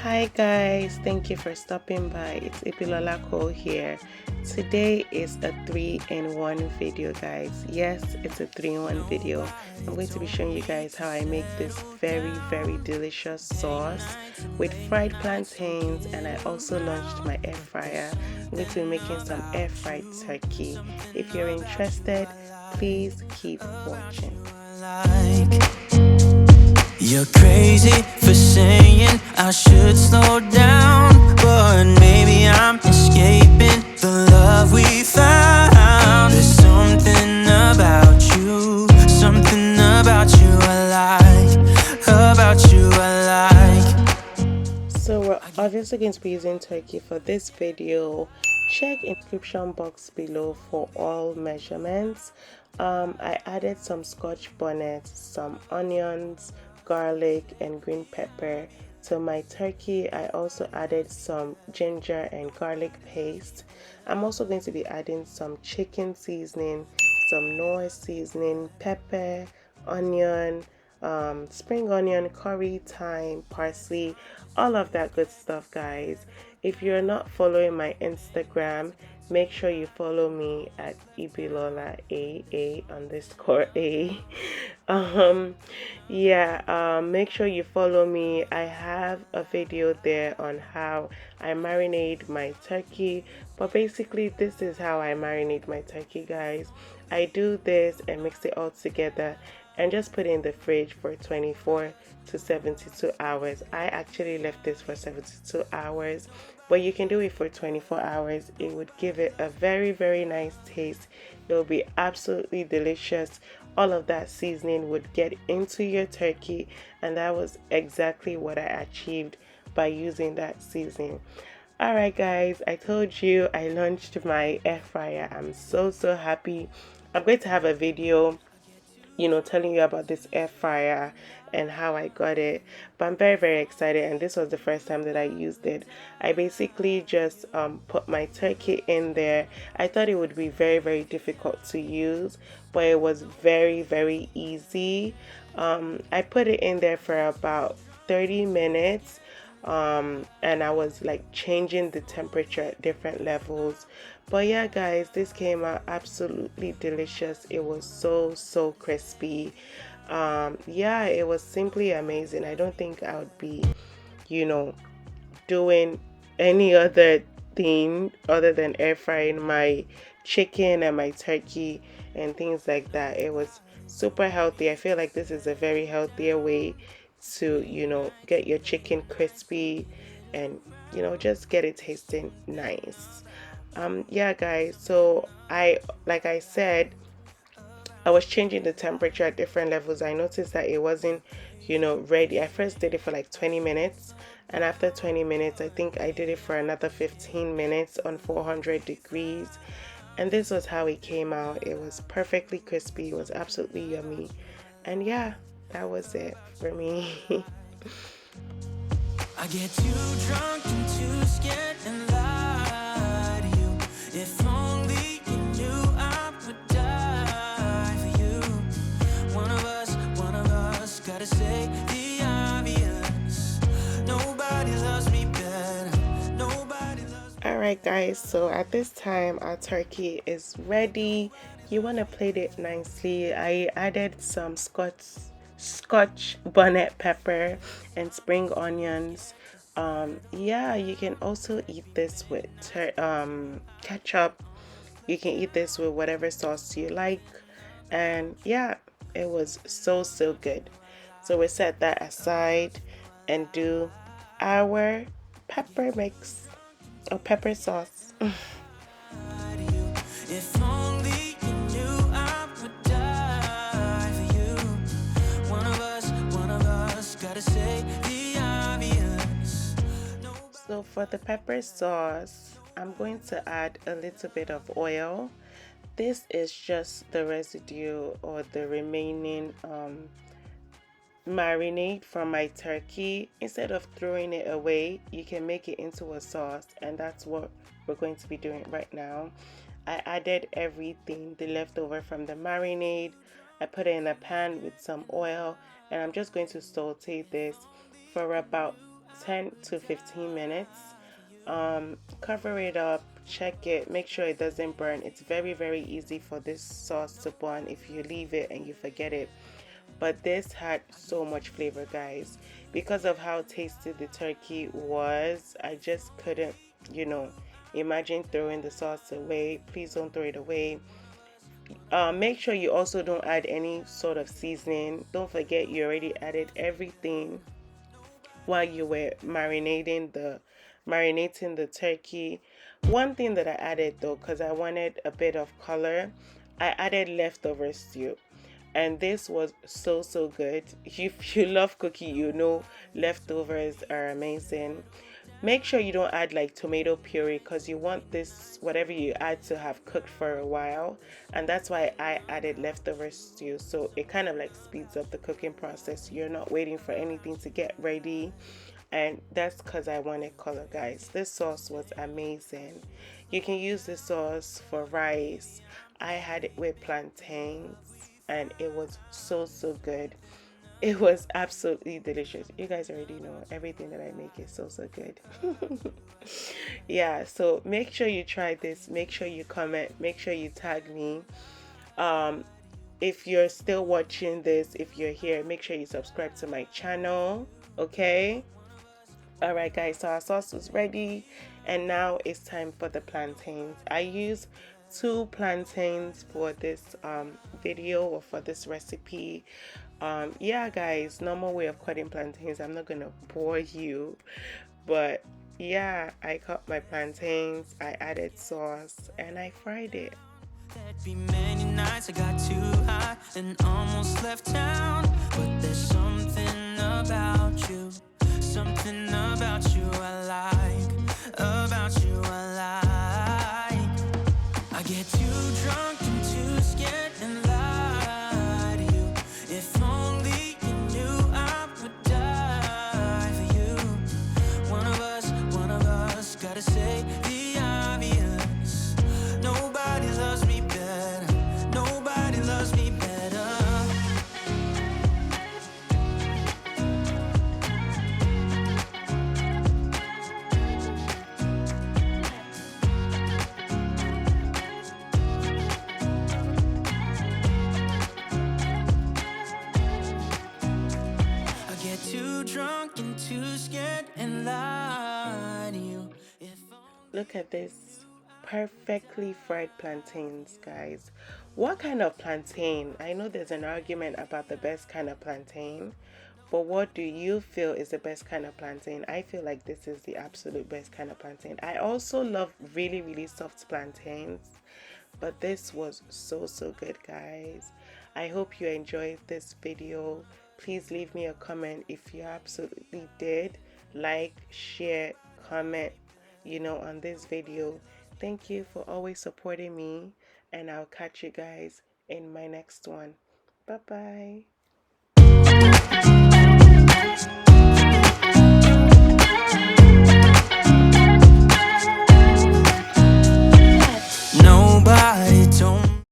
Hi guys, thank you for stopping by. It's Ibilola here. Today is a 3-in-1 video, guys. Yes, it's a 3-in-1 video. I'm going to be showing you guys how I make this very delicious sauce with fried plantains, and I also launched my air fryer. I'm going to be making some air fried turkey. If you're interested, please keep watching. You're crazy for saying I should slow down, but maybe I'm escaping the love we found. There's something about you I like. So we're obviously going to be using turkey for this video. Check in the description box below for all measurements. I added some scotch bonnet, some onions, garlic and green pepper to my turkey. I also added some ginger and garlic paste. I'm also going to be adding some chicken seasoning, some Knorr seasoning, pepper, onion, spring onion, curry, thyme, parsley, all of that good stuff, guys. If you're not following my Instagram, make sure you follow me at ibilolademodi. Make sure you follow me. I have a video there on how I marinate my turkey, but basically this is how I marinate my turkey, guys. I do this and mix it all together and just put it in the fridge for 24 to 72 hours. I actually left this for 72 hours, but you can do it for 24 hours. It would give it a very nice taste. It will be absolutely delicious. All of that seasoning would get into your turkey, and that was exactly what I achieved by using that seasoning. Alright guys, I told you I launched my air fryer. I'm so happy. I'm going to have a video telling you about this air fryer and how I got it, but I'm very excited, and this was the first time that I used it. I basically just put my turkey in there. I thought it would be very difficult to use, but it was very easy. I put it in there for about 30 minutes, and I was like changing the temperature at different levels. But yeah guys, this came out absolutely delicious. It was so crispy. Yeah, it was simply amazing. I don't think I would be doing any other thing other than air frying my chicken and my turkey and things like that. It was super healthy. I feel like this is a very healthier way to get your chicken crispy and just get it tasting nice. Yeah guys, so like I said, I was changing the temperature at different levels. I noticed that it wasn't ready. I first did it for like 20 minutes, and after 20 minutes I think I did it for another 15 minutes on 400 degrees, and this was how it came out. It was perfectly crispy. It was absolutely yummy, and yeah, that was it for me. I get too drunk and too scared and lie to you. If only you knew I would die for you. One of us gotta say the obvious. Nobody loves me better. Nobody loves me. Alright guys, so at this time our turkey is ready. You want to plate it nicely. I added some scotch bonnet pepper and spring onions. Yeah, you can also eat this with ketchup. You can eat this with whatever sauce you like, and yeah, it was so good. So we set that aside and do our pepper mix or pepper sauce. If only you knew I would die for you. One of us gotta say the obvious. So for the pepper sauce, I'm going to add a little bit of oil. This is just the residue or the remaining marinade from my turkey. Instead of throwing it away, you can make it into a sauce, and that's what we're going to be doing right now. I added everything, the leftover from the marinade. I put it in a pan with some oil, and I'm just going to saute this for about 10 to 15 minutes. Cover it up, check it, make sure it doesn't burn. It's very, very easy for this sauce to burn if you leave it and you forget it. But this had so much flavor, guys. Because of how tasty the turkey was, I just couldn't, imagine throwing the sauce away. Please don't throw it away. Make sure you also don't add any sort of seasoning. Don't forget you already added everything while you were marinating the turkey. One thing that I added though, because I wanted a bit of color, I added leftover stew. And this was so good. If you love cooking, leftovers are amazing. Make sure you don't add like tomato puree, because you want this whatever you add to have cooked for a while, and that's why I added leftover stew, so it kind of like speeds up the cooking process. You're not waiting for anything to get ready, and that's because I wanted color, guys. This sauce was amazing. You can use this sauce for rice. I had it with plantains and it was so good. It was absolutely delicious. You guys already know everything that I make is so good. Yeah, so make sure you try this. Make sure you comment. Make sure you tag me. If you're still watching this, if you're here, make sure you subscribe to my channel. Okay? Alright guys, so our sauce was ready, and now it's time for the plantains. I use 2 plantains for this video, or for this recipe. Yeah guys, normal way of cutting plantains. I'm not gonna bore you, but yeah, I cut my plantains, I added sauce, and I fried it. There'd be many nights I got too high and almost left town, but there's something about you I like, about you I like. I get too drunk and too scared and lie to you. If only you knew I would die for you. One of us gotta say the obvious. Nobody loves me better. Nobody loves me better. Drunk and too scared and lie to you. Look at this perfectly fried plantains, guys. What kind of plantain? I know there's an argument about the best kind of plantain, but what do you feel is the best kind of plantain? I feel like this is the absolute best kind of plantain. I also love really soft plantains, but this was so good, guys. I hope you enjoyed this video. Please leave me a comment if you absolutely did. Like, share, comment, on this video. Thank you for always supporting me, and I'll catch you guys in my next one. Bye bye.